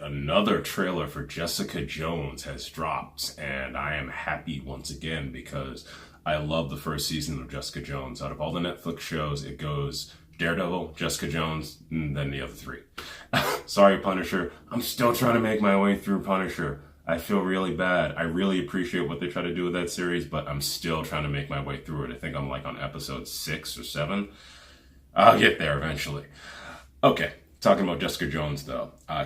another trailer for Jessica Jones has dropped, and I am happy once again because I love the first season of Jessica Jones. Out of all the Netflix shows, it goes Daredevil, Jessica Jones, and then the other three. Sorry, Punisher. I'm still trying to make my way through Punisher. I feel really bad. I really appreciate what they try to do with that series, but I'm still trying to make my way through it. I think I'm like on episode 6 or 7. I'll get there eventually. Okay, talking about Jessica Jones though. I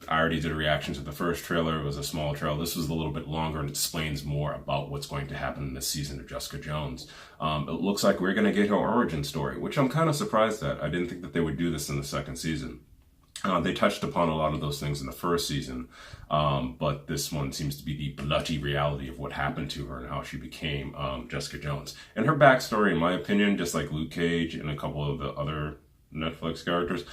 already did a reaction to the first trailer. It was a small trailer. This was a little bit longer and it explains more about what's going to happen in this season of Jessica Jones. It looks like we're going to get her origin story, which I'm kind of surprised at. I didn't think that they would do this in the second season. They touched upon a lot of those things in the first season, but this one seems to be the bloody reality of what happened to her and how she became Jessica Jones. And her backstory, in my opinion, just like Luke Cage and a couple of the other Netflix characters,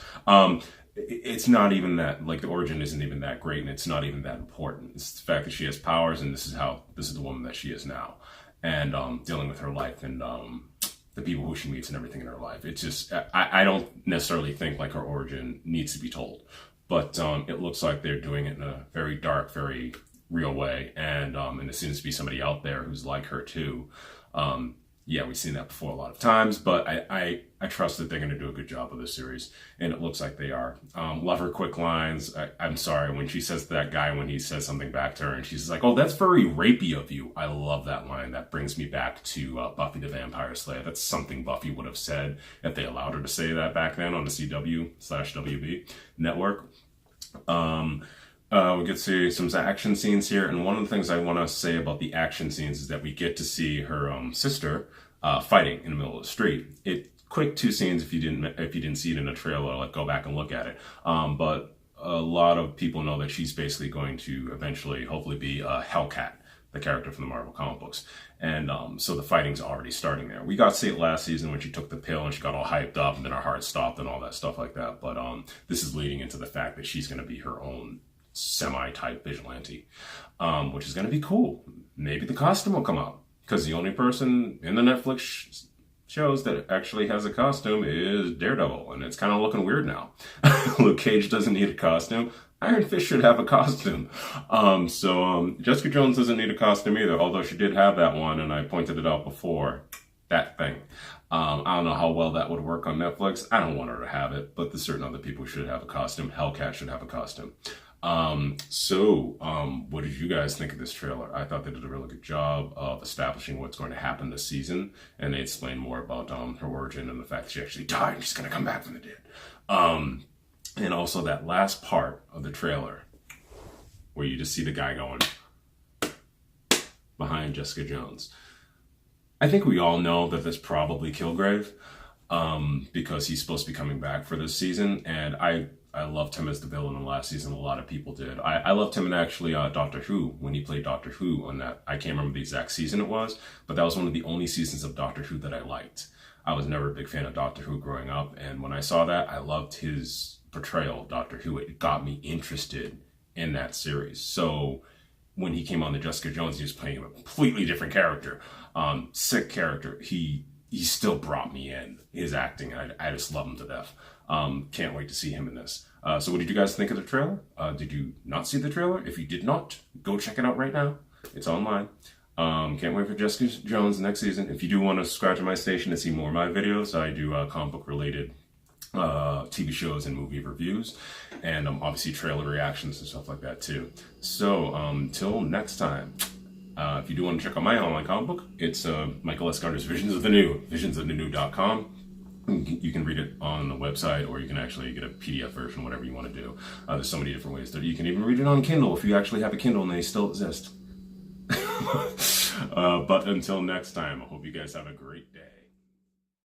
it's not even that, like, the origin isn't even that great and it's not even that important. It's the fact that she has powers and this is the woman that she is now. And dealing with her life and the people who she meets and everything in her life. It's just, I don't necessarily think like her origin needs to be told, but it looks like they're doing it in a very dark, very real way. And there seems to be somebody out there who's like her too. Yeah, we've seen that before a lot of times, but I trust that they're going to do a good job of this series, and it looks like they are. Love her quick lines. I'm sorry, when she says to that guy, when he says something back to her, and she's like, oh, that's very rapey of you. I love that line. That brings me back to Buffy the Vampire Slayer. That's something Buffy would have said if they allowed her to say that back then on the CW/WB network. We get to see some action scenes here, and one of the things I want to say about the action scenes is that we get to see her sister fighting in the middle of the street. Quick 2 scenes if you didn't see it in a trailer, like go back and look at it. But a lot of people know that she's basically going to eventually, hopefully, be Hellcat, the character from the Marvel comic books. And so the fighting's already starting there. We got to see it last season when she took the pill and she got all hyped up and then her heart stopped and all that stuff like that. But this is leading into the fact that she's going to be her own semi-type vigilante, which is going to be cool. Maybe the costume will come out, because the only person in the Netflix shows that actually has a costume is Daredevil, and it's kind of looking weird now. Luke Cage doesn't need a costume. Iron Fist should have a costume. Jessica Jones doesn't need a costume either, although she did have that one, and I pointed it out before. That thing. I don't know how well that would work on Netflix. I don't want her to have it, but there's certain other people who should have a costume. Hellcat should have a costume. What did you guys think of this trailer? I thought they did a really good job of establishing what's going to happen this season, and they explained more about her origin and the fact that she actually died and she's going to come back from the dead. And also that last part of the trailer where you just see the guy going behind Jessica Jones. I think we all know that that's probably Killgrave, because he's supposed to be coming back for this season, and I loved him as the villain in the last season. A lot of people did. I loved him in actually Doctor Who, when he played Doctor Who on that. I can't remember the exact season it was, but that was one of the only seasons of Doctor Who that I liked. I was never a big fan of Doctor Who growing up, and when I saw that, I loved his portrayal of Doctor Who. It got me interested in that series. So when he came on to Jessica Jones, he was playing a completely different character. Sick character. He still brought me in. His acting, I just love him to death. Can't wait to see him in this. So what did you guys think of the trailer? Did you not see the trailer? If you did not, go check it out right now. It's online. Can't wait for Jessica Jones next season. If you do want to subscribe to my station to see more of my videos, I do comic book related TV shows and movie reviews, and obviously trailer reactions and stuff like that too. So till next time. If you do want to check out my online comic book, it's Michael S Garner's Visions of the New, visionsofthenew.com. You can read it on the website, or you can actually get a PDF version, whatever you want to do. There's so many different ways. You can even read it on Kindle if you actually have a Kindle and they still exist. But until next time, I hope you guys have a great day.